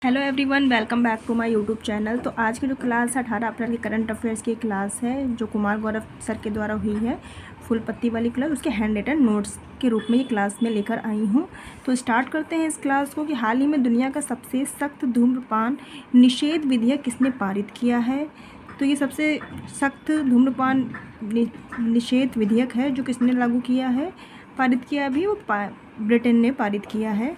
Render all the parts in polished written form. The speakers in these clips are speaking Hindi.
Hello everyone, welcome back to my YouTube channel. तो आज की जो क्लास है 18 अप्रैल की करंट अफेयर्स की क्लास है, जो कुमार गौरव सर के द्वारा हुई है, फुल पत्ती वाली क्लास। उसके हैंड रिटन नोट्स के रूप में ये क्लास में लेकर आई हूँ। तो स्टार्ट करते हैं इस क्लास को कि हाल ही में दुनिया का सबसे सख्त धूम्रपान निषेध विधेयक किसने पारित किया है। तो ये सबसे सख्त धूम्रपान निषेध विधेयक है जो किसने लागू किया है, पारित किया अभी, वो ब्रिटेन ने पारित किया है।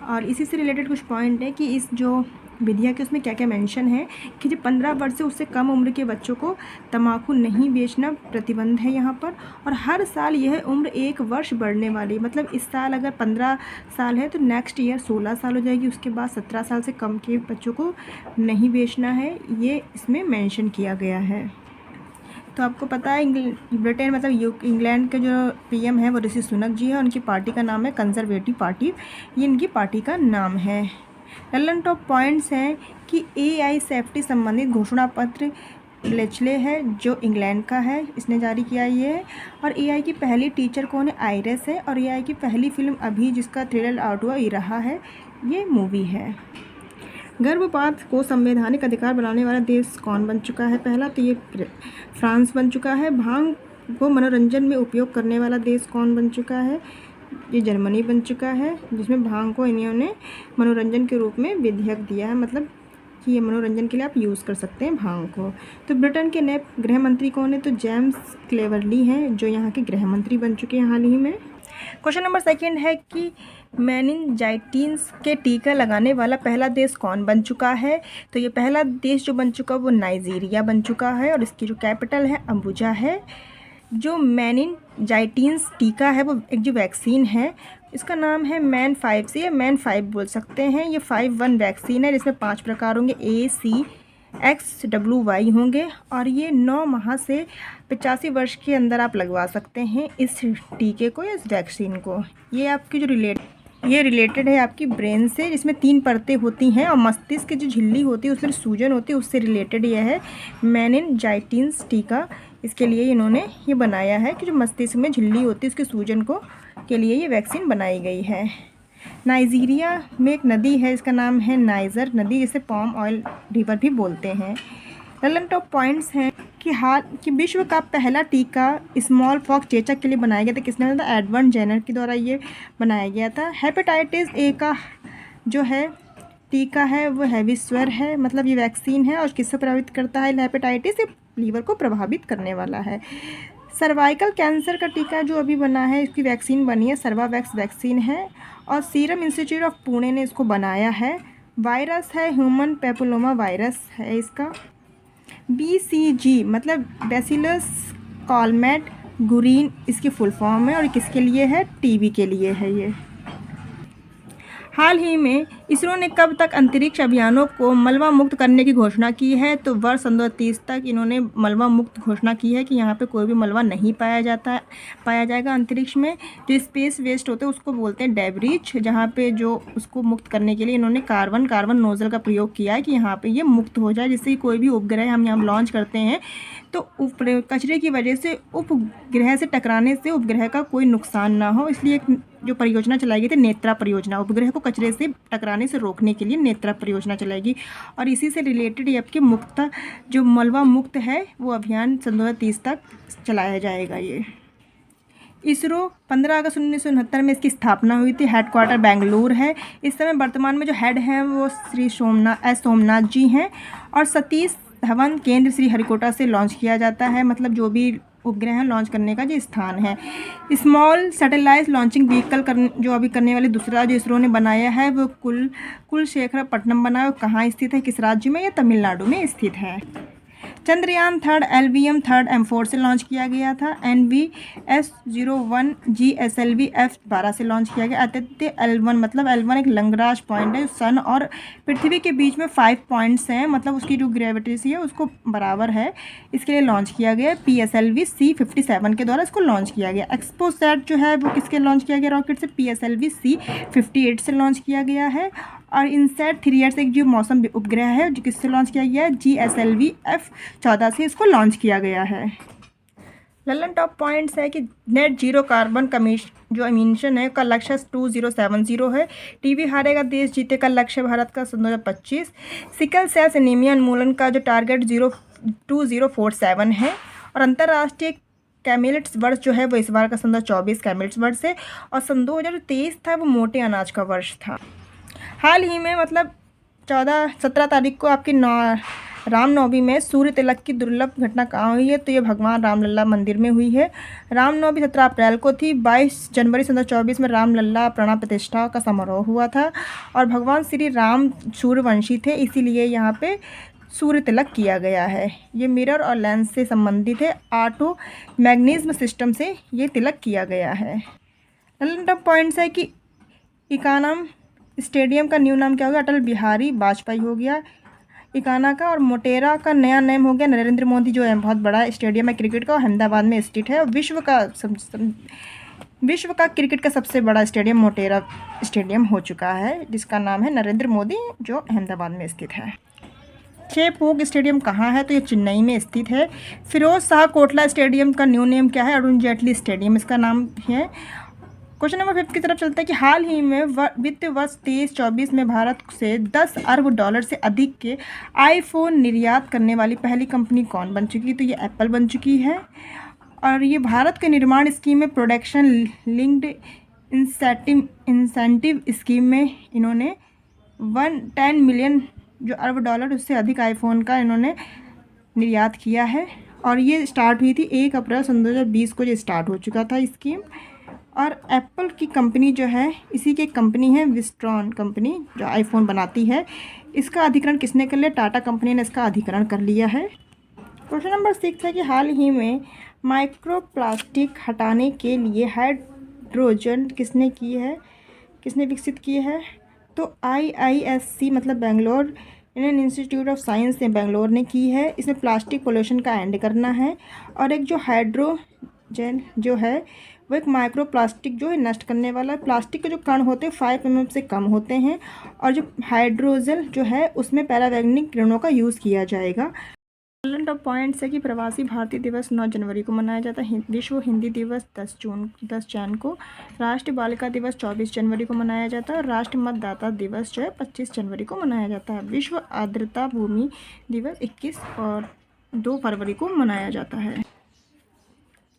और इसी से रिलेटेड कुछ पॉइंट है कि इस जो विधेयक है उसमें क्या क्या मेंशन है कि जो 15 वर्ष से उससे कम उम्र के बच्चों को तंबाकू नहीं बेचना प्रतिबंध है यहाँ पर। और हर साल यह उम्र 1 वर्ष बढ़ने वाली, मतलब इस साल अगर 15 साल है तो नेक्स्ट ईयर 16 साल हो जाएगी, उसके बाद 17 साल से कम के बच्चों को नहीं बेचना है, ये इसमें मेंशन किया गया है। तो आपको पता है ब्रिटेन मतलब इंग्लैंड के जो पीएम है वो ऋषि सुनक जी है। उनकी पार्टी का नाम है कंजर्वेटिव पार्टी, ये इनकी पार्टी का नाम है। रेलेवेंट टॉप पॉइंट्स हैं कि एआई सेफ्टी संबंधित घोषणा पत्र लेचले है जो इंग्लैंड का है, इसने जारी किया ये है। और एआई की पहली टीचर कौन है, आयरिस है। और एआई की पहली फिल्म अभी जिसका ट्रेलर आउट हुआ रहा है, ये मूवी है। गर्भपात को संवैधानिक अधिकार बनाने वाला देश कौन बन चुका है, पहला तो ये फ्रांस बन चुका है। भांग को मनोरंजन में उपयोग करने वाला देश कौन बन चुका है, ये जर्मनी बन चुका है, जिसमें भांग को इन्होंने मनोरंजन के रूप में विधेयक दिया है, मतलब कि ये मनोरंजन के लिए आप यूज़ कर सकते हैं भांग को। तो ब्रिटेन के नए गृह मंत्री कौन है, तो जेम्स क्लेवर्ली हैं जो यहाँ के गृह मंत्री बन चुके हैं हाल ही में। क्वेश्चन नंबर 2 है कि मेनिनजाइटिस के टीका लगाने वाला पहला देश कौन बन चुका है। तो ये पहला देश जो बन चुका है वो नाइजीरिया बन चुका है और इसकी जो कैपिटल है अबुजा है। जो मेनिनजाइटिस टीका है वो एक जो वैक्सीन है, इसका नाम है मैन 5 से, या मैन 5 बोल सकते हैं। ये 5-1 वैक्सीन है जिसमें 5 प्रकार होंगे, ACXWY होंगे। और ये 9 माह से 85 वर्ष के अंदर आप लगवा सकते हैं इस टीके को या इस वैक्सीन को। ये आपकी जो रिलेटेड है आपकी ब्रेन से, जिसमें 3 परतें होती हैं और मस्तिष्क की जो झिल्ली होती है उसमें सूजन होती है, उससे रिलेटेड यह है मेनिनजाइटिस टीका। इसके लिए इन्होंने ये बनाया है कि जो मस्तिष्क में झिल्ली होती है उसके सूजन को के लिए ये वैक्सीन बनाई गई है। नाइजीरिया में एक नदी है, इसका नाम है नाइजर नदी, जिसे पाम ऑयल रिवर भी बोलते हैं। रेलेवेंट ऑफ पॉइंट्स हैं कि विश्व का पहला टीका स्मॉल पॉक्स चेचक के लिए बनाया गया था, किसने बनाया था, एडवर्ड जेनर के द्वारा ये बनाया गया था। हेपेटाइटिस ए का जो है टीका है वो हेविस्वर है, मतलब ये वैक्सीन है और किससे प्रभावित करता है, हेपेटाइटिस लीवर को प्रभावित करने वाला है। सर्वाइकल कैंसर का टीका जो अभी बना है, इसकी वैक्सीन बनी है, सर्वावैक्स वैक्सीन है और सीरम इंस्टीट्यूट ऑफ पुणे ने इसको बनाया है। वायरस है ह्यूमन पेपिलोमा वायरस है इसका। BCG मतलब बैसिलस कॉलमेट गुरीन इसकी फुल फॉर्म है और किसके लिए है, टीबी के लिए है ये। हाल ही में इसरो ने कब तक अंतरिक्ष अभियानों को मलबा मुक्त करने की घोषणा की है, तो वर्ष 2030 तक इन्होंने मलबा मुक्त घोषणा की है कि यहाँ पे कोई भी मलबा नहीं पाया जाएगा अंतरिक्ष में। जो स्पेस वेस्ट होते हैं उसको बोलते हैं डेब्रिज, जहाँ पे जो उसको मुक्त करने के लिए इन्होंने कार्बन नोजल का प्रयोग किया है कि यहाँ पे ये मुक्त हो जाए, जिससे कोई भी उपग्रह हम यहाँ लॉन्च करते हैं तो कचरे की वजह से उपग्रह से टकराने से उपग्रह का कोई नुकसान ना हो, इसलिए जो परियोजना चलाई गई थी नेत्रा परियोजना, उपग्रह को कचरे से टकराने से रोकने के लिए नेत्रा परियोजना चलाएगी। और इसी से रिलेटेड ये आपके मुक्त जो मलबा मुक्त है वो अभियान 2030 तक चलाया जाएगा। ये इसरो 15 अगस्त 1969 में इसकी स्थापना हुई थी, हेडक्वार्टर बेंगलुरु है। इस समय वर्तमान में जो हेड हैं वो श्री सोमनाथ जी हैं और सतीश धवन केंद्र श्री हरिकोटा से लॉन्च किया जाता है, मतलब जो भी उपग्रह लॉन्च करने का जो स्थान है। स्मॉल सैटेलाइट लॉन्चिंग व्हीकल जो अभी करने वाले दूसरा जो इसरो ने बनाया है वो कुलशेखरपट्टनम बना है, कहाँ स्थित है, किस राज्य में, या तमिलनाडु में स्थित है। चंद्रयान 3 LVM 3 M4 से लॉन्च किया गया था। NVS-01 GSLV F12 से लॉन्च किया गया। आदित्य L1 मतलब L1 एक लंगराज पॉइंट है, सन और पृथ्वी के बीच में 5 पॉइंट्स हैं, मतलब उसकी जो ग्रेविटी है उसको बराबर है, इसके लिए लॉन्च किया गया। PSLV C57 के द्वारा इसको लॉन्च किया गया। एक्सपोसैट जो है वो किसके लॉन्च किया गया रॉकेट से, PSLV C58 से लॉन्च किया गया है। और इनसैट 3 एक जो मौसम उपग्रह है जो किससे लॉन्च किया गया है, GSLV F14 से इसको लॉन्च किया गया है। ललन टॉप पॉइंट्स है कि नेट जीरो कार्बन कमीशन जो एमिशन है का लक्ष्य 2070 है। टीबी हारेगा देश जीते का लक्ष्य भारत का 2025। सिकल सेल्स एनीमिया उन्मूलन का जो टारगेट 2047 है। और अंतर्राष्ट्रीय कैमिलेट्स वर्ष जो है वो इस बार का 2024 कैमिलेट्स वर्ष है। और सन 2023 था वो मोटे अनाज का वर्ष था। हाल ही में मतलब 17 तारीख को आपकी रामनवमी में सूर्य तिलक की दुर्लभ घटना कहाँ हुई है, तो ये भगवान रामलला मंदिर में हुई है। रामनवमी 17 अप्रैल को थी। 22 जनवरी 2024 में रामलला प्राण प्रतिष्ठा का समारोह हुआ था। और भगवान श्री राम सूर्यवंशी थे, इसीलिए यहाँ पे सूर्य तिलक किया गया है। ये मिरर और लेंस से संबंधित है। ऑटो मैग्नेटिज्म सिस्टम से ये तिलक किया गया है। टॉप पॉइंट्स है कि इकानम स्टेडियम का न्यू नाम क्या हो गया, अटल बिहारी वाजपेयी हो गया इकाना का। और मोटेरा का नया नेम हो गया नरेंद्र मोदी, जो है बहुत बड़ा स्टेडियम है क्रिकेट का, अहमदाबाद में स्थित है। और विश्व का क्रिकेट का सबसे बड़ा स्टेडियम मोटेरा स्टेडियम हो चुका है, जिसका नाम है नरेंद्र मोदी, जो अहमदाबाद में स्थित है। चेपॉक स्टेडियम कहाँ है, तो ये चेन्नई में स्थित है। फिरोज शाह कोटला स्टेडियम का न्यू नेम क्या है, अरुण जेटली स्टेडियम इसका नाम है। क्वेश्चन नंबर 5 की तरफ चलता है कि हाल ही में वित्त वर्ष 23-24 में भारत से 10 अरब डॉलर से अधिक के आईफोन निर्यात करने वाली पहली कंपनी कौन बन चुकी है, तो ये एप्पल बन चुकी है। और ये भारत के निर्माण स्कीम में प्रोडक्शन लिंक्ड इंसेंटिव स्कीम में इन्होंने 110 मिलियन जो अरब डॉलर उससे अधिक आईफोन का इन्होंने निर्यात किया है। और ये स्टार्ट हुई थी 1 अप्रैल 2020 को ये स्टार्ट हो चुका था स्कीम। और एप्पल की कंपनी जो है इसी की कंपनी है विस्ट्रॉन कंपनी, जो आईफोन बनाती है। इसका अधिग्रहण किसने कर लिया, टाटा कंपनी ने इसका अधिग्रहण कर लिया है। क्वेश्चन नंबर 6 है कि हाल ही में माइक्रोप्लास्टिक हटाने के लिए हाइड्रोजन किसने विकसित की है, तो IISC मतलब Bangalore Indian institute of science ने बेंगलोर ने की है। इसमें प्लास्टिक पोल्यूशन का एंड करना है। और एक जो हाइड्रोजन जो है वो एक माइक्रो प्लास्टिक जो है नष्ट करने वाला है। प्लास्टिक के जो कण होते हैं 5 mm से कम होते हैं। और जो हाइड्रोजन जो है उसमें पैरावैग्निक किरणों का यूज़ किया जाएगा। टॉप पॉइंट्स है कि प्रवासी भारतीय दिवस 9 जनवरी को मनाया जाता है। विश्व हिंदी दिवस 10 जैन को। राष्ट्रीय बालिका दिवस 24 जनवरी को मनाया जाता है। और राष्ट्रीय मतदाता दिवस जो है 25 जनवरी को मनाया जाता है। विश्व आर्द्रता भूमि दिवस 21 और 2 फरवरी को मनाया जाता है।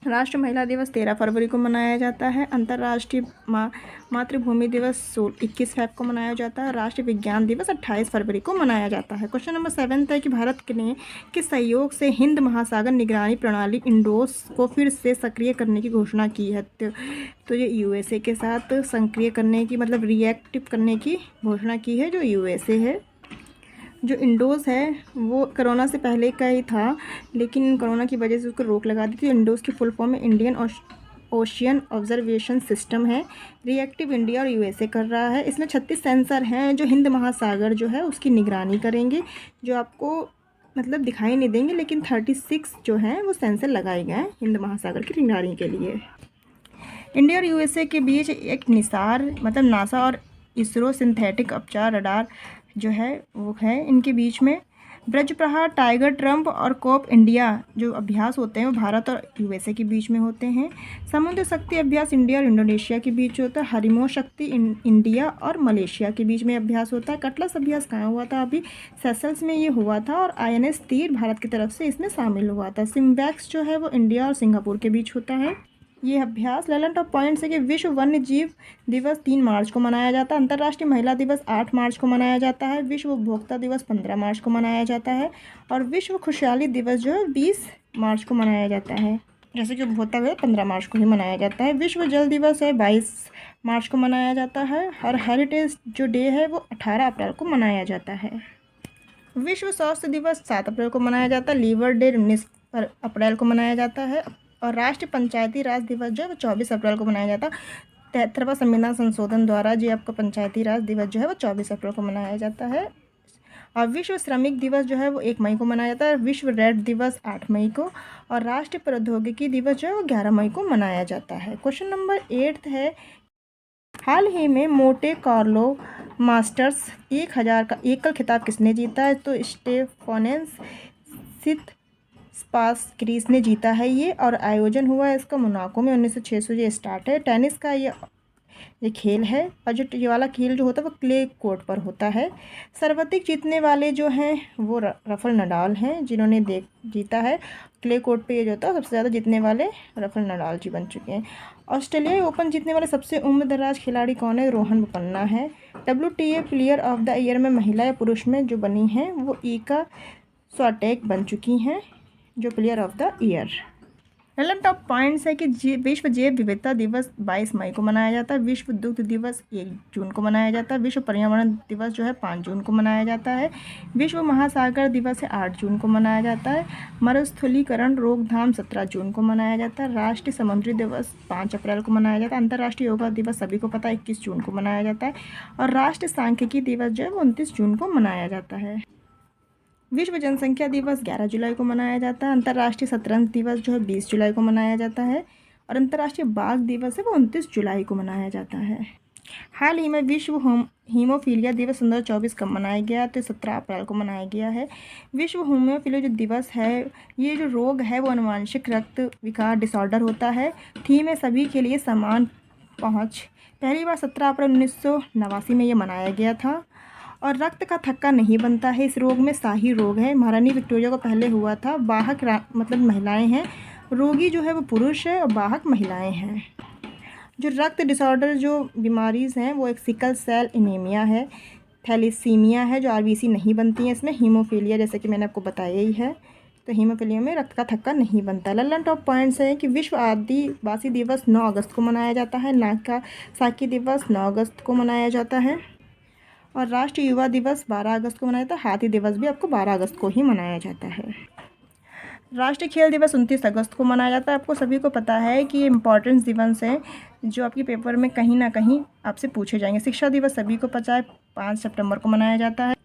राष्ट्रीय महिला दिवस 13 फरवरी को मनाया जाता है। अंतर्राष्ट्रीय मातृभूमि दिवस 21 फरवरी को मनाया जाता है। राष्ट्रीय विज्ञान दिवस 28 फरवरी को मनाया जाता है। क्वेश्चन नंबर 7 है कि भारत ने किस सहयोग से हिंद महासागर निगरानी प्रणाली इंडोस को फिर से सक्रिय करने की घोषणा की है, तो ये USA के साथ सक्रिय करने की मतलब रिएक्टिव करने की घोषणा की है, जो USA है। जो इंडोस है वो कोरोना से पहले का ही था, लेकिन कोरोना की वजह से उसको रोक लगा दी थी। इंडोस की फुल फॉर्म में इंडियन ओशियन ऑब्जर्वेशन सिस्टम है। रिएक्टिव इंडिया और USA कर रहा है। इसमें 36 सेंसर हैं जो हिंद महासागर जो है उसकी निगरानी करेंगे, जो आपको मतलब दिखाई नहीं देंगे, लेकिन 36 जो हैं वो सेंसर लगाए गए हैं हिंद महासागर की निगरानी के लिए। इंडिया और USA के बीच एक निसार मतलब नासा और इसरो सिंथेटिक अपचार रडार जो है वो है। इनके बीच में ब्रज प्रहार, टाइगर ट्रम्प और कोप इंडिया जो अभ्यास होते हैं वो भारत और USA के बीच में होते हैं। समुद्र शक्ति अभ्यास इंडिया और इंडोनेशिया के बीच होता है। हरिमो शक्ति इंडिया और मलेशिया के बीच में अभ्यास होता है। कटलस अभ्यास कहाँ हुआ था, अभी सेशल्स में ये हुआ था। और INS तीर भारत की तरफ से इसमें शामिल हुआ था। सिम्बैक्स जो है वो इंडिया और सिंगापुर के बीच होता है ये अभ्यास। ललन टॉप पॉइंट्स है कि विश्व वन्य जीव दिवस 3 मार्च को मनाया जाता है। अंतर्राष्ट्रीय महिला दिवस 8 मार्च को मनाया जाता है। विश्व उपभोक्ता दिवस 15 मार्च को मनाया जाता है। और विश्व खुशहाली दिवस जो है 20 मार्च को मनाया जाता है। जैसे कि उपभोक्ता दिवस 15 मार्च को ही मनाया जाता है। विश्व जल दिवस है 22 मार्च को मनाया जाता है। और हेरिटेज जो डे है वो 18 अप्रैल को मनाया जाता है। विश्व स्वास्थ्य दिवस 7 अप्रैल को मनाया जाता है। लीवर डे 19 अप्रैल को मनाया जाता है। और राष्ट्रीय पंचायती राज दिवस जो है वो 24 अप्रैल को मनाया जाता है। 73वां संविधान संशोधन द्वारा जो आपका पंचायती राज दिवस जो है वो 24 अप्रैल को मनाया जाता है। और विश्व श्रमिक दिवस जो है वो 1 मई को मनाया जाता है। विश्व रेड दिवस 8 मई को। और राष्ट्रीय प्रौद्योगिकी दिवस जो है वो 11 मई को मनाया जाता है। क्वेश्चन नंबर 8 है, हाल ही में मोटे कार्लो मास्टर्स 1000 का एकल खिताब किसने जीता है, तो स्टेफानोस स्पास क्रीज ने जीता है ये, और आयोजन हुआ है इसका मोनाको में 1906 से ये स्टार्ट है। टेनिस का ये खेल है, और जो ये वाला खेल जो होता है वो क्ले कोर्ट पर होता है। सर्वाधिक जीतने वाले जो हैं वो राफेल नडाल हैं, जिन्होंने जीता है क्ले कोर्ट पे। ये जो होता है सबसे ज़्यादा जीतने वाले राफेल नडाल जी बन चुके हैं। ऑस्ट्रेलिया ओपन जीतने वाले सबसे उम्रदराज खिलाड़ी कौन है? रोहन बोपन्ना है। WTA player of the year में महिला या पुरुष में जो बनी हैं वो ईका स्वाटेक बन चुकी हैं, जो प्लेयर ऑफ द ईयर। पहला टॉप पॉइंट्स है कि विश्व जैव विविधता दिवस 22 मई को मनाया जाता है। विश्व दुग्ध दिवस 1 जून को मनाया जाता है। विश्व पर्यावरण दिवस जो है 5 जून को मनाया जाता है। विश्व महासागर दिवस है 8 जून को मनाया जाता है। मरुस्थलीकरण रोकथाम 17 जून को मनाया जाता है। राष्ट्रीय समुद्री दिवस 5 अप्रैल को मनाया जाता है। अंतर्राष्ट्रीय योगा दिवस सभी को पता है 21 जून को मनाया जाता है। और राष्ट्रीय सांख्यिकी दिवस जो है वो 29 जून को मनाया जाता है। विश्व जनसंख्या दिवस 11 जुलाई को मनाया जाता है। अंतर्राष्ट्रीय शतरंज दिवस जो है 20 जुलाई को मनाया जाता है। और अंतर्राष्ट्रीय बाघ दिवस है वो 29 जुलाई को मनाया जाता है। हाल ही में विश्व हीमोफीलिया दिवस 2024 कब मनाया गया? तो 17 अप्रैल को मनाया गया है। विश्व हीमोफीलिया जो दिवस है, ये जो रोग है वो अनुवांशिक रक्त विकार डिसऑर्डर होता है। थीम है सभी के लिए समान पहुँच। पहली बार 17 अप्रैल 1989 में ये मनाया गया था। और रक्त का थक्का नहीं बनता है, इस रोग में शाही रोग है। महारानी विक्टोरिया को पहले हुआ था। वाहक मतलब महिलाएं हैं, रोगी जो है वो पुरुष है, और वाहक महिलाएं हैं। जो रक्त डिसऑर्डर जो बीमारीज हैं वो एक सिकल सेल एनीमिया है, थैलीसीमिया है, जो RBC नहीं बनती है इसमें। हीमोफीलिया जैसे कि मैंने आपको बताया ही है, तो हीमोफीलिया में रक्त का थक्का नहीं बनता। लल्लन टॉप पॉइंट्स है कि विश्व आदिवासी दिवस 9 अगस्त को मनाया जाता है। नागासाकी दिवस 9 अगस्त को मनाया जाता है। और राष्ट्रीय युवा दिवस 12 अगस्त को मनाया जाता है। हाथी दिवस भी आपको 12 अगस्त को ही मनाया जाता है। राष्ट्रीय खेल दिवस 29 अगस्त को मनाया जाता है। आपको सभी को पता है कि ये इम्पोर्टेंस दिवस हैं जो आपके पेपर में कहीं ना कहीं आपसे पूछे जाएंगे। शिक्षा दिवस सभी को पता है 5 सितंबर को मनाया जाता है।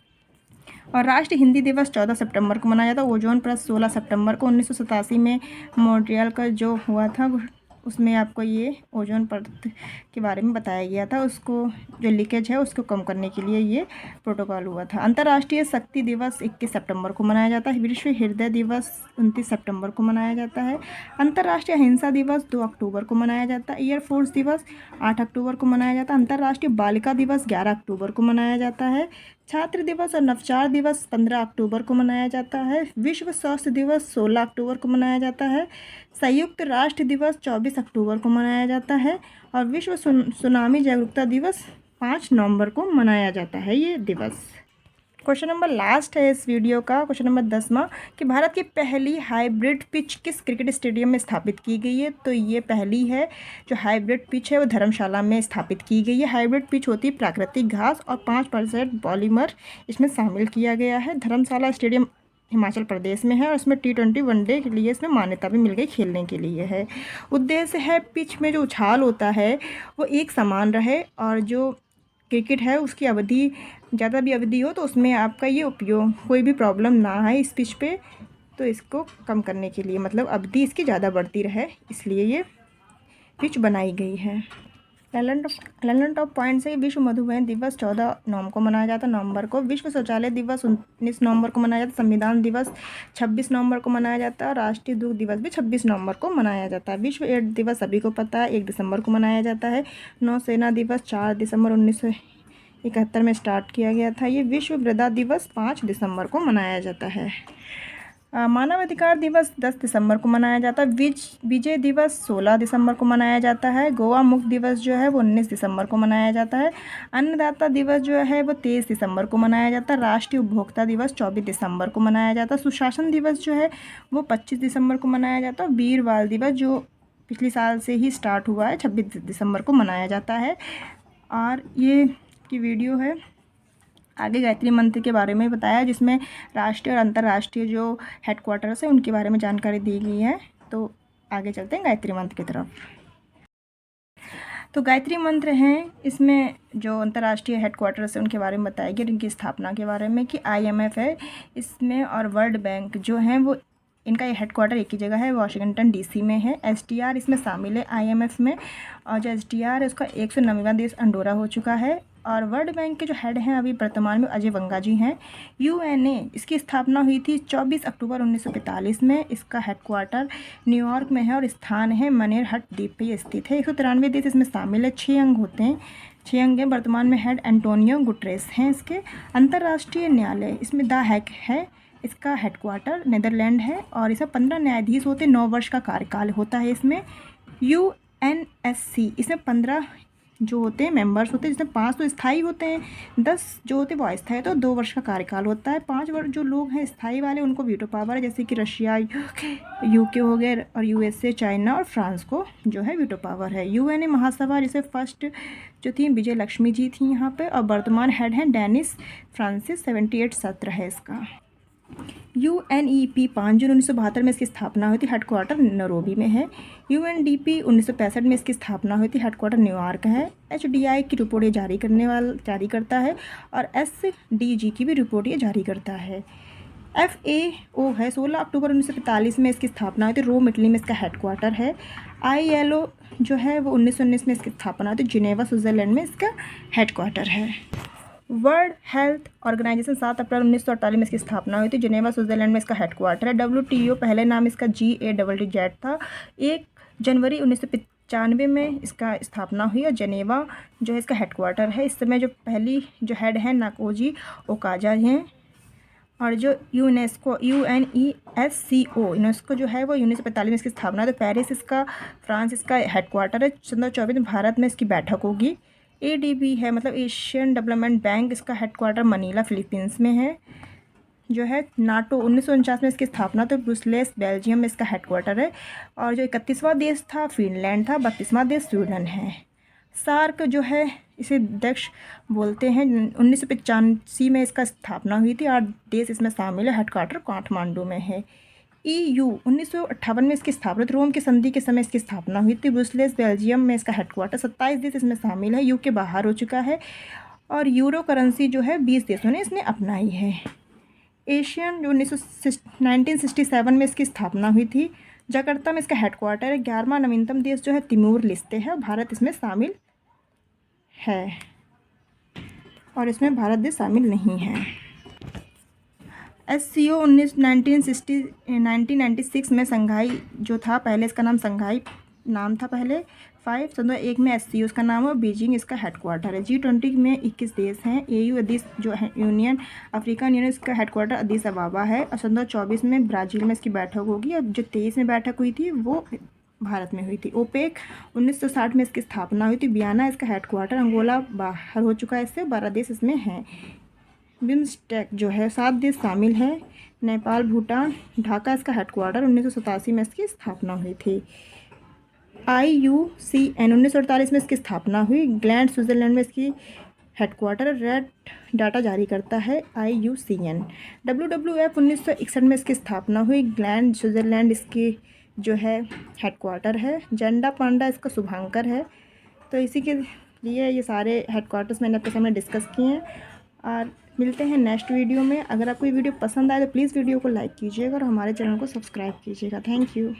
और राष्ट्रीय हिंदी दिवस 14 सितंबर को मनाया जाता है। ओजोन परत 16 सितंबर को 1987 में मॉन्ट्रियल का जो हुआ था उसमें आपको ये ओजोन परत के बारे में बताया गया था। उसको जो लीकेज है उसको कम करने के लिए ये प्रोटोकॉल हुआ था। अंतर्राष्ट्रीय शक्ति दिवस 21 सितंबर को मनाया जाता है। विश्व हृदय दिवस 29 सितंबर को मनाया जाता है। अंतर्राष्ट्रीय अहिंसा दिवस 2 अक्टूबर को मनाया जाता है। एयरफोर्स दिवस 8 अक्टूबर को मनाया जाता है। अंतर्राष्ट्रीय बालिका दिवस 11 अक्टूबर को मनाया जाता है। छात्र दिवस और नवचार दिवस 15 अक्टूबर को मनाया जाता है। विश्व स्वास्थ्य दिवस 16 अक्टूबर को मनाया जाता है। संयुक्त राष्ट्र दिवस 24 अक्टूबर को मनाया जाता है। और विश्व सुनामी जागरूकता दिवस 5 नवंबर को मनाया जाता है ये दिवस। क्वेश्चन नंबर लास्ट है इस वीडियो का, क्वेश्चन नंबर 10वां, कि भारत की पहली हाइब्रिड पिच किस क्रिकेट स्टेडियम में स्थापित की गई है? तो ये पहली है जो हाइब्रिड पिच है वो धर्मशाला में स्थापित की गई है। हाइब्रिड पिच होती है प्राकृतिक घास और 5% पॉलीमर इसमें शामिल किया गया है। धर्मशाला स्टेडियम हिमाचल प्रदेश में है और इसमें T20 वनडे के लिए इसमें मान्यता भी मिल गई, खेलने के लिए है। उद्देश्य है पिच में जो उछाल होता है वो एक समान रहे, और जो क्रिकेट है उसकी अवधि ज़्यादा भी अवधि हो तो उसमें आपका ये उपयोग कोई भी प्रॉब्लम ना आए इस पिच पे, तो इसको कम करने के लिए मतलब अवधि इसकी ज़्यादा बढ़ती रहे, इसलिए ये पिच बनाई गई है। लंदन टॉप पॉइंट्स है। विश्व मधुमेह दिवस 14 नवंबर को मनाया जाता है नवंबर को। विश्व शौचालय दिवस 19 नवंबर को मनाया जाता है। संविधान दिवस 26 नवंबर को मनाया जाता है। और राष्ट्रीय दुग्ध दिवस भी 26 नवंबर को मनाया जाता है। विश्व एड्स दिवस सभी को पता है 1 दिसंबर को मनाया जाता है। नौसेना दिवस 4 दिसंबर 1971 में स्टार्ट किया गया था। ये विश्व मृदा दिवस 5 दिसंबर को मनाया जाता है। मानवाधिकार दिवस 10 दिसंबर को मनाया जाता है। विजय दिवस 16 दिसंबर को मनाया जाता है। गोवा मुक्त दिवस जो है वो 19 दिसंबर को मनाया जाता है। अन्नदाता दिवस जो है वो 23 दिसंबर को मनाया जाता है। राष्ट्रीय उपभोक्ता दिवस 24 दिसंबर को मनाया जाता है। सुशासन दिवस जो है वो 25 दिसंबर को मनाया जाता है। वीर बाल दिवस जो पिछले साल से ही स्टार्ट हुआ है 26 दिसंबर को मनाया जाता है। और ये की वीडियो है, आगे गायत्री मंत्र के बारे में बताया जिसमें राष्ट्रीय और अंतर्राष्ट्रीय जो हेडक्वार्टर्स है उनके बारे में जानकारी दी गई है। तो आगे चलते हैं गायत्री मंत्र की तरफ। तो गायत्री मंत्र हैं, इसमें जो अंतर्राष्ट्रीय हेडक्वार्टर्स है उनके बारे में बताया गया, इनकी स्थापना के बारे में कि IMF है इसमें और वर्ल्ड बैंक जो हैं वो इनका ये हेडक्वार्टर एक ही जगह है, वाशिंगटन DC में है। SDR इसमें शामिल है IMF में, और जो SDR है उसका 190वां देश अंडोरा हो चुका है। और वर्ल्ड बैंक के जो हेड हैं अभी वर्तमान में अजय बंगा जी हैं। यूएनए इसकी स्थापना हुई थी 24 अक्टूबर 1945 में। इसका हेडक्वार्टर न्यूयॉर्क में है और स्थान है मनेरहट द्वीप पे ये स्थित है। 193 देश इसमें शामिल है। 6 अंग होते हैं, 6 अंग हैं। वर्तमान में हेड एंटोनियो गुटरेस हैं इसके। अंतर्राष्ट्रीय न्यायालय इसमें द हैग है, इसका हेडक्वार्टर नीदरलैंड है और इसमें 15 न्यायाधीश होते हैं। 9 वर्ष का कार्यकाल होता है इसमें। यूएनएससी इसमें 15 जो होते हैं मेंबर्स होते हैं, जिसमें 5 तो स्थायी होते हैं, 10 जो होते हैं वो अस्थायी, तो 2 वर्ष का कार्यकाल होता है। 5 वर्ष जो लोग हैं स्थायी वाले उनको वीटो पावर है, जैसे कि रशिया, यूके हो गए और यूएसए, चाइना और फ्रांस को जो है वीटो पावर है। यूएनए महासभा जिसे फर्स्ट जो थी विजय लक्ष्मी जी थी यहाँ पे और वर्तमान हेड हैं डेनिस फ्रांसिस। 78 सत्र है इसका। यूएनईपी 5 जून 1972 में इसकी स्थापना हुई थी। हेडक्वार्टर नैरोबी में है। यूएनडीपी 1965 में इसकी स्थापना हुई थी। हेडक्वार्टर न्यूयॉर्क है। एचडीआई की रिपोर्ट ये जारी करता है और एसडीजी की भी रिपोर्ट ये जारी करता है। एफएओ है 16 अक्टूबर 1945 में इसकी स्थापना हुई थी। रोम इटली में इसका हेडक्वार्टर है। आईएलओ जो है वो 1919 में इसकी स्थापना हुई थी। जिनेवा स्विट्ज़रलैंड में इसका हेडक्वार्टर है। वर्ल्ड हेल्थ ऑर्गेनाइजेशन 7 अप्रैल 1948 में इसकी स्थापना हुई थी। जिनेवा स्विट्ज़रलैंड में इसका हेडक्वार्टर है। WTO पहले नाम इसका GATT था। 1 जनवरी 1995 में इसका स्थापना हुई और जिनेवा जो है इसका हेडक्वार्टर है। इस समय जो पहली जो हेड है नाकोजी ओकाजा हैं और जो यूनेस्को यूनेस्को जो है वो 1945 में इसकी स्थापना है। तो पेरिस इसका फ्रांस इसका हेडक्वार्टर है। 2024 में भारत में इसकी बैठक होगी। ADB है मतलब एशियन डेवलपमेंट बैंक, इसका हेडक्वार्टर मनीला फिलीपींस में है। जो है नाटो 1949 में इसकी स्थापना तो ब्रुसेल्स बेल्जियम में इसका हेडक्वार्टर है। और जो 31वां देश था फिनलैंड था। 32वां देश स्वीडन है। सार्क जो है इसे दक्ष बोलते हैं। 1985 में इसका स्थापना हुई थी। 8 देश इसमें शामिल है। हेडक्वार्टर काठमांडू में है। EU 1958 में इसकी स्थापना, रोम की संधि के समय इसकी स्थापना हुई थी। ब्रुसेल्स बेल्जियम में इसका हेडक्वार्टर। 27 देश इसमें शामिल है। UK बाहर हो चुका है और यूरो करेंसी जो है 20 देशों ने इसने अपनाई है। एशियन जो 1967 में इसकी स्थापना हुई थी। जकार्ता में इसका हेडक्वार्टर है। 11वां नवीनतम देश जो है तिमोर लिस्ते है। भारत इसमें शामिल है और इसमें भारत देश शामिल नहीं है। SCO 1996 में संघाई जो था, पहले इसका नाम संघाई नाम था पहले। 5 में SCO इसका नाम है। बीजिंग इसका हेडक्वार्टर है। G20 में 21 देश हैं। AU अदीस जो है यूनियन अफ्रीकन यूनियन इसका हेडक्वार्टर अदीस अबाबा है। और 2024 में ब्राज़ील में इसकी बैठक होगी। अब जो 23 में बैठक हुई थी वो भारत में हुई थी। ओपेक 1960 में इसकी स्थापना हुई थी। बियाना इसका हेडक्वार्टर। अंगोला बाहर हो चुका है इससे। 12 देश इसमें हैं। बिम्स्टेक जो है 7 देश शामिल है। नेपाल, भूटान। ढाका इसका हेडक्वार्टर। 1987 में इसकी स्थापना हुई थी। IUCN 1948 में इसकी स्थापना हुई। ग्लैंड स्विट्ज़रलैंड में इसकी हेडक्वार्टर। रेड डाटा जारी करता है IUCN। WWF 1961 में इसकी स्थापना हुई। ग्लैंड स्विट्ज़रलैंड इसकी जो है हेडक्वार्टर है। जेंडा पांडा इसका शुभांकर है। तो इसी के लिए ये सारे हेडक्वार्टर्स मैंने आपके सामने डिस्कस किए हैं और मिलते हैं नेक्स्ट वीडियो में। अगर आपको ये वीडियो पसंद आए तो प्लीज़ वीडियो को लाइक कीजिएगा और हमारे चैनल को सब्सक्राइब कीजिएगा। Thank you.